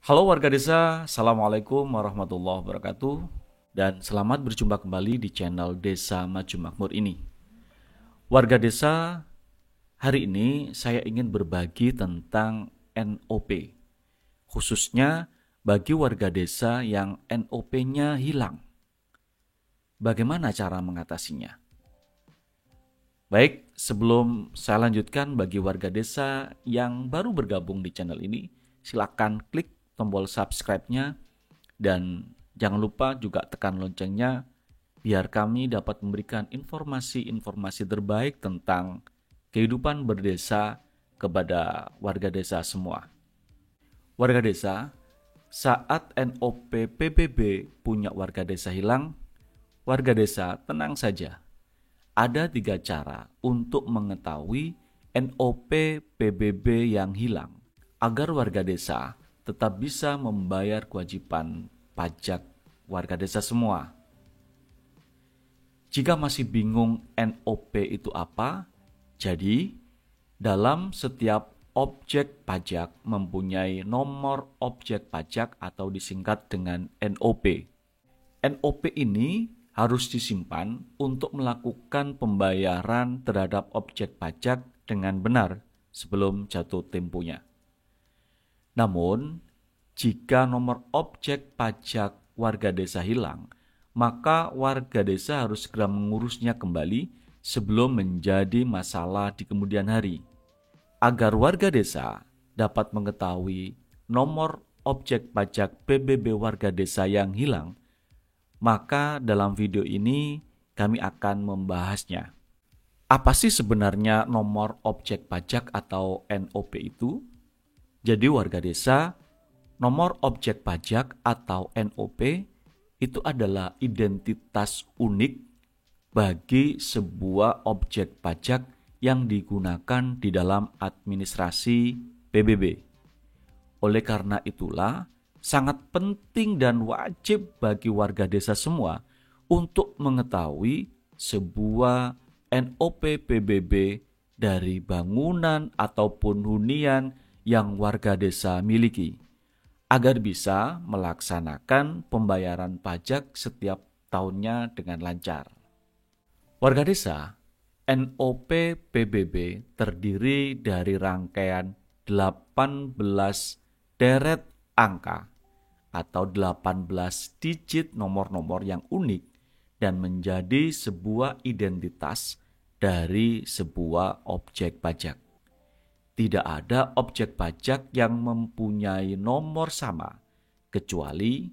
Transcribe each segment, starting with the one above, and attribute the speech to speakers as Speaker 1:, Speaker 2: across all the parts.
Speaker 1: Halo warga desa, Assalamualaikum warahmatullahi wabarakatuh. Dan selamat berjumpa kembali di channel Desa Maju Makmur ini. Warga desa, hari ini saya ingin berbagi tentang NOP, khususnya bagi warga desa yang NOP-nya hilang. Bagaimana cara mengatasinya? Baik, sebelum saya lanjutkan, bagi warga desa yang baru bergabung di channel ini, silakan klik tombol subscribe-nya dan jangan lupa juga tekan loncengnya biar kami dapat memberikan informasi-informasi terbaik tentang kehidupan berdesa kepada warga desa semua. Warga desa, saat NOP PBB punya warga desa hilang, warga desa tenang saja. Ada 3 cara untuk mengetahui NOP PBB yang hilang agar warga desa tetap bisa membayar kewajiban pajak warga desa semua. Jika masih bingung NOP itu apa, jadi dalam setiap objek pajak mempunyai nomor objek pajak atau disingkat dengan NOP. NOP ini harus disimpan untuk melakukan pembayaran terhadap objek pajak dengan benar sebelum jatuh temponya. Namun, jika nomor objek pajak warga desa hilang, maka warga desa harus segera mengurusnya kembali sebelum menjadi masalah di kemudian hari. Agar warga desa dapat mengetahui nomor objek pajak PBB warga desa yang hilang, maka dalam video ini kami akan membahasnya. Apa sih sebenarnya nomor objek pajak atau NOP itu? Jadi warga desa, nomor objek pajak atau NOP itu adalah identitas unik bagi sebuah objek pajak yang digunakan di dalam administrasi PBB. Oleh karena itulah, sangat penting dan wajib bagi warga desa semua untuk mengetahui sebuah NOP PBB dari bangunan ataupun hunian yang warga desa miliki, agar bisa melaksanakan pembayaran pajak setiap tahunnya dengan lancar. Warga desa, NOP PBB terdiri dari rangkaian 18 deret angka atau 18 digit nomor-nomor yang unik dan menjadi sebuah identitas dari sebuah objek pajak. Tidak ada objek pajak yang mempunyai nomor sama, kecuali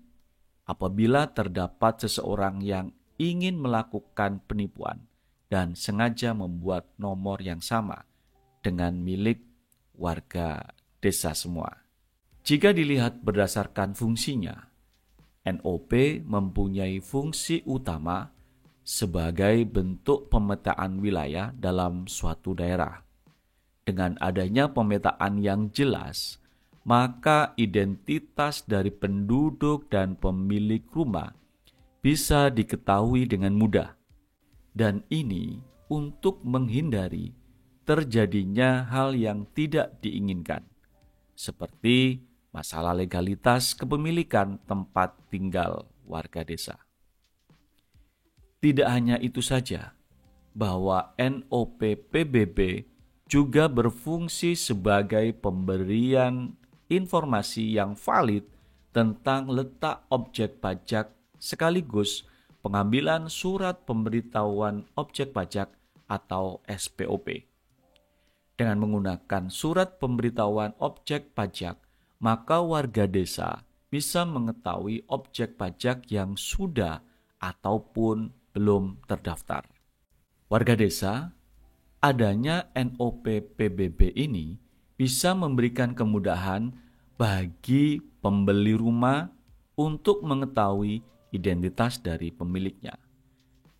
Speaker 1: apabila terdapat seseorang yang ingin melakukan penipuan dan sengaja membuat nomor yang sama dengan milik warga desa semua. Jika dilihat berdasarkan fungsinya, NOP mempunyai fungsi utama sebagai bentuk pemetaan wilayah dalam suatu daerah. Dengan adanya pemetaan yang jelas, maka identitas dari penduduk dan pemilik rumah bisa diketahui dengan mudah. Dan ini untuk menghindari terjadinya hal yang tidak diinginkan, seperti masalah legalitas kepemilikan tempat tinggal warga desa. Tidak hanya itu saja, bahwa NOP PBB juga berfungsi sebagai pemberian informasi yang valid tentang letak objek pajak sekaligus pengambilan surat pemberitahuan objek pajak atau SPOP. Dengan menggunakan surat pemberitahuan objek pajak, maka warga desa bisa mengetahui objek pajak yang sudah ataupun belum terdaftar. Warga desa, adanya NOP PBB ini bisa memberikan kemudahan bagi pembeli rumah untuk mengetahui identitas dari pemiliknya.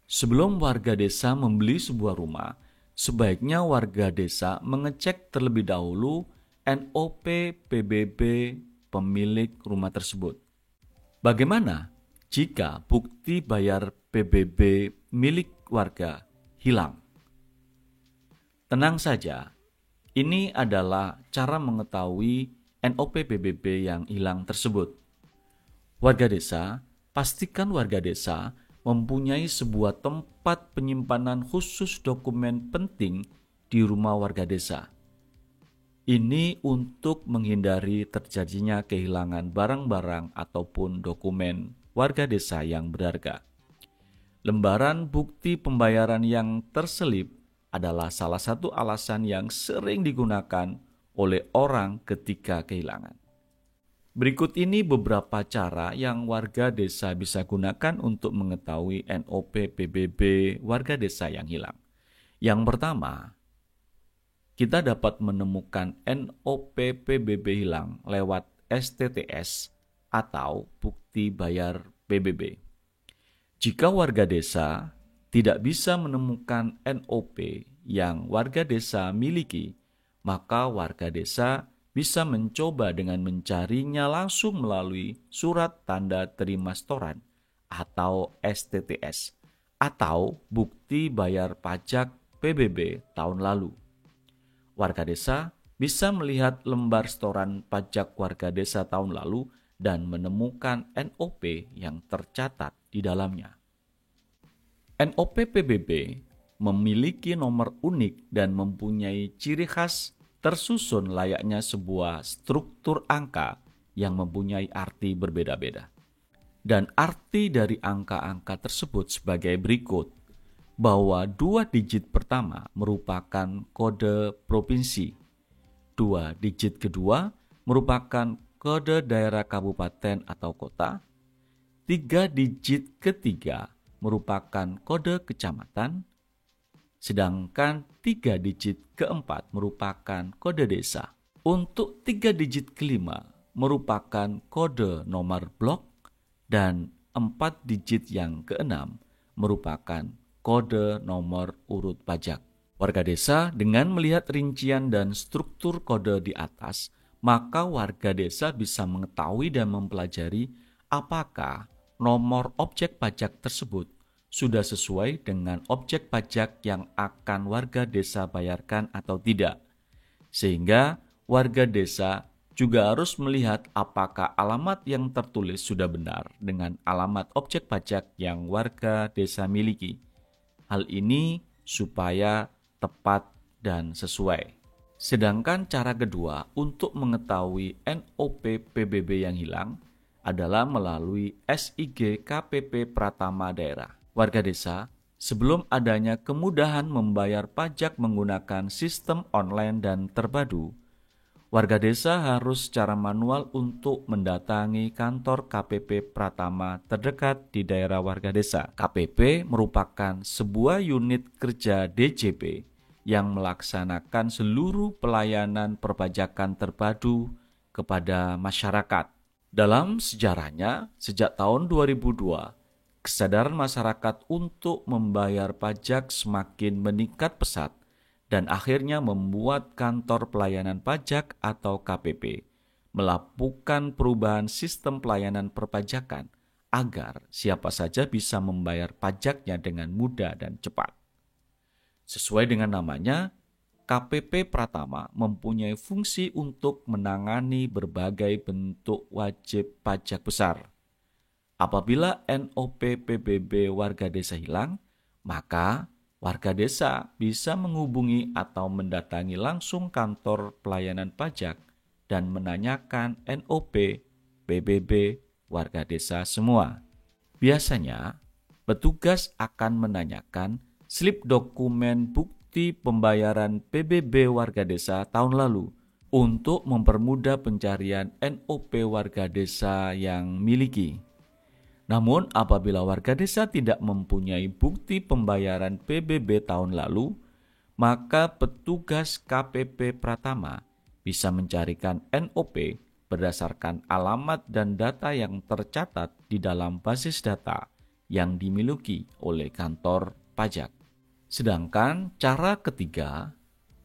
Speaker 1: Sebelum warga desa membeli sebuah rumah, sebaiknya warga desa mengecek terlebih dahulu NOP PBB pemilik rumah tersebut. Bagaimana jika bukti bayar PBB milik warga hilang? Tenang saja, ini adalah cara mengetahui NOP PBB yang hilang tersebut. Warga desa, pastikan warga desa mempunyai sebuah tempat penyimpanan khusus dokumen penting di rumah warga desa. Ini untuk menghindari terjadinya kehilangan barang-barang ataupun dokumen warga desa yang berharga. Lembaran bukti pembayaran yang terselip adalah salah satu alasan yang sering digunakan oleh orang ketika kehilangan. Berikut ini beberapa cara yang warga desa bisa gunakan untuk mengetahui NOP PBB warga desa yang hilang. Yang pertama, kita dapat menemukan NOP PBB hilang lewat STTS atau bukti bayar PBB. Jika warga desa tidak bisa menemukan NOP yang warga desa miliki, maka warga desa bisa mencoba dengan mencarinya langsung melalui surat tanda terima setoran atau STTS atau bukti bayar pajak PBB tahun lalu. Warga desa bisa melihat lembar setoran pajak warga desa tahun lalu dan menemukan NOP yang tercatat di dalamnya. NOP PBB memiliki nomor unik dan mempunyai ciri khas tersusun layaknya sebuah struktur angka yang mempunyai arti berbeda-beda. Dan arti dari angka-angka tersebut sebagai berikut, bahwa 2 digit pertama merupakan kode provinsi, 2 digit kedua merupakan kode daerah kabupaten atau kota, 3 digit ketiga merupakan kode kecamatan, sedangkan 3 digit keempat merupakan kode desa. Untuk 3 digit kelima merupakan kode nomor blok dan 4 digit yang keenam merupakan kode nomor urut pajak. Warga desa dengan melihat rincian dan struktur kode di atas, maka warga desa bisa mengetahui dan mempelajari apakah nomor objek pajak tersebut sudah sesuai dengan objek pajak yang akan warga desa bayarkan atau tidak. Sehingga warga desa juga harus melihat apakah alamat yang tertulis sudah benar dengan alamat objek pajak yang warga desa miliki. Hal ini supaya tepat dan sesuai. Sedangkan cara kedua untuk mengetahui NOP PBB yang hilang adalah melalui SIG KPP Pratama Daerah. Warga desa, sebelum adanya kemudahan membayar pajak menggunakan sistem online dan terpadu, warga desa harus secara manual untuk mendatangi kantor KPP Pratama terdekat di daerah warga desa. KPP merupakan sebuah unit kerja DJP yang melaksanakan seluruh pelayanan perpajakan terpadu kepada masyarakat. Dalam sejarahnya, sejak tahun 2002, kesadaran masyarakat untuk membayar pajak semakin meningkat pesat dan akhirnya membuat kantor pelayanan pajak atau KPP melakukan perubahan sistem pelayanan perpajakan agar siapa saja bisa membayar pajaknya dengan mudah dan cepat. Sesuai dengan namanya, KPP Pratama mempunyai fungsi untuk menangani berbagai bentuk wajib pajak besar. Apabila NOP PBB warga desa hilang, maka warga desa bisa menghubungi atau mendatangi langsung kantor pelayanan pajak dan menanyakan NOP PBB warga desa semua. Biasanya, petugas akan menanyakan slip dokumen bukti pembayaran PBB warga desa tahun lalu untuk mempermudah pencarian NOP warga desa yang miliki. Namun apabila warga desa tidak mempunyai bukti pembayaran PBB tahun lalu, maka petugas KPP Pratama bisa mencarikan NOP berdasarkan alamat dan data yang tercatat di dalam basis data yang dimiliki oleh kantor pajak. Sedangkan cara ketiga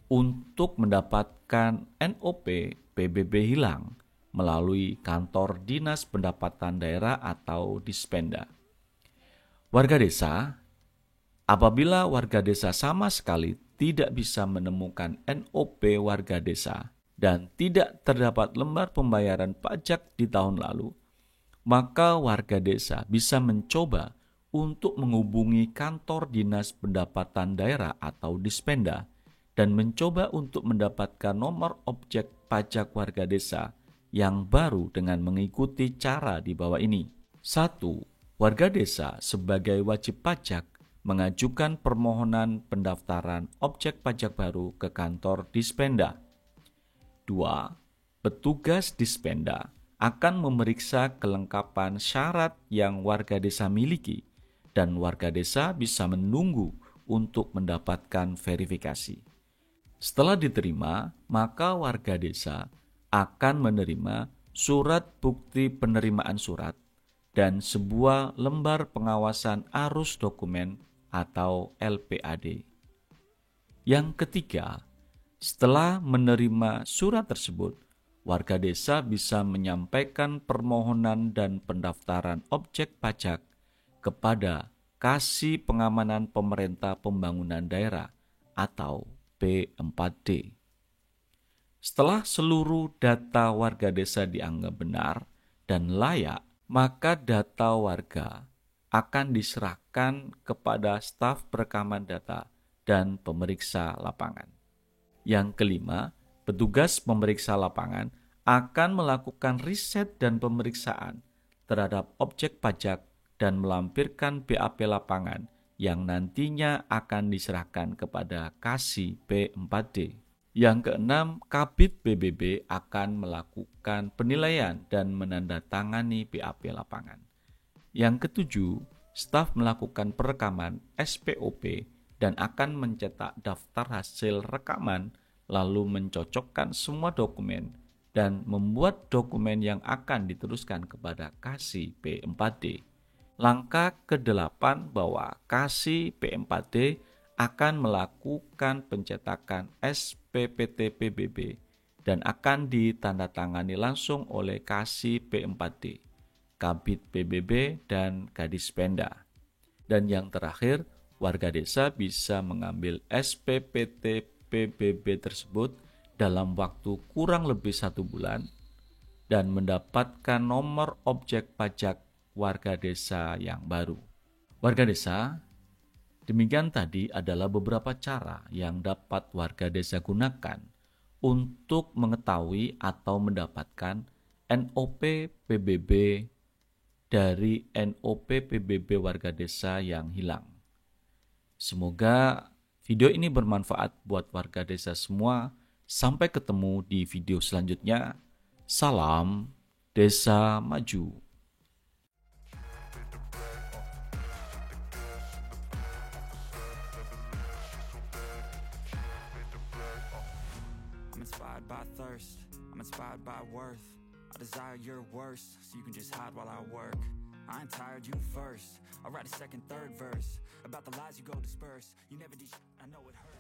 Speaker 1: untuk mendapatkan NOP PBB hilang melalui kantor Dinas Pendapatan Daerah atau Dispenda. Warga desa, apabila warga desa sama sekali tidak bisa menemukan NOP warga desa, dan tidak terdapat lembar pembayaran pajak di tahun lalu, maka warga desa bisa mencoba untuk menghubungi kantor Dinas Pendapatan Daerah atau Dispenda dan mencoba untuk mendapatkan nomor objek pajak warga desa yang baru dengan mengikuti cara di bawah ini. 1. Warga desa sebagai wajib pajak mengajukan permohonan pendaftaran objek pajak baru ke kantor Dispenda. 2. Petugas Dispenda akan memeriksa kelengkapan syarat yang warga desa miliki dan warga desa bisa menunggu untuk mendapatkan verifikasi. Setelah diterima, maka warga desa akan menerima surat bukti penerimaan surat dan sebuah lembar pengawasan arus dokumen atau LPAD. Yang ketiga, setelah menerima surat tersebut, warga desa bisa menyampaikan permohonan dan pendaftaran objek pajak kepada Kasih Pengamanan Pemerintah Pembangunan Daerah atau P4D. Setelah seluruh data warga desa dianggap benar dan layak, maka data warga akan diserahkan kepada staf perekaman data dan pemeriksa lapangan. Yang kelima, petugas pemeriksa lapangan akan melakukan riset dan pemeriksaan terhadap objek pajak dan melampirkan BAP lapangan yang nantinya akan diserahkan kepada Kasih P4D. Yang keenam, Kabid PBB akan melakukan penilaian dan menandatangani BAP lapangan. Yang ketujuh, staf melakukan perekaman SPOP dan akan mencetak daftar hasil rekaman, lalu mencocokkan semua dokumen dan membuat dokumen yang akan diteruskan kepada Kasih P4D. Langkah ke-8 bahwa Kasih P4D akan melakukan pencetakan SPPT PBB dan akan ditandatangani langsung oleh Kasih P4D, Kabid PBB, dan Kadispenda. Dan yang terakhir, warga desa bisa mengambil SPPT PBB tersebut dalam waktu kurang lebih 1 bulan dan mendapatkan nomor objek pajak warga desa yang baru. Warga desa, demikian tadi adalah beberapa cara yang dapat warga desa gunakan untuk mengetahui atau mendapatkan NOP PBB dari NOP PBB warga desa yang hilang. Semoga video ini bermanfaat buat warga desa semua. Sampai ketemu di video selanjutnya. Salam Desa Maju.
Speaker 2: I'm inspired by thirst, I'm inspired by worth. I desire your worst, so you can just hide while I work. I ain't tired, you first. I'll write a second, third verse about the lies you go disperse. You never did, I know it hurts.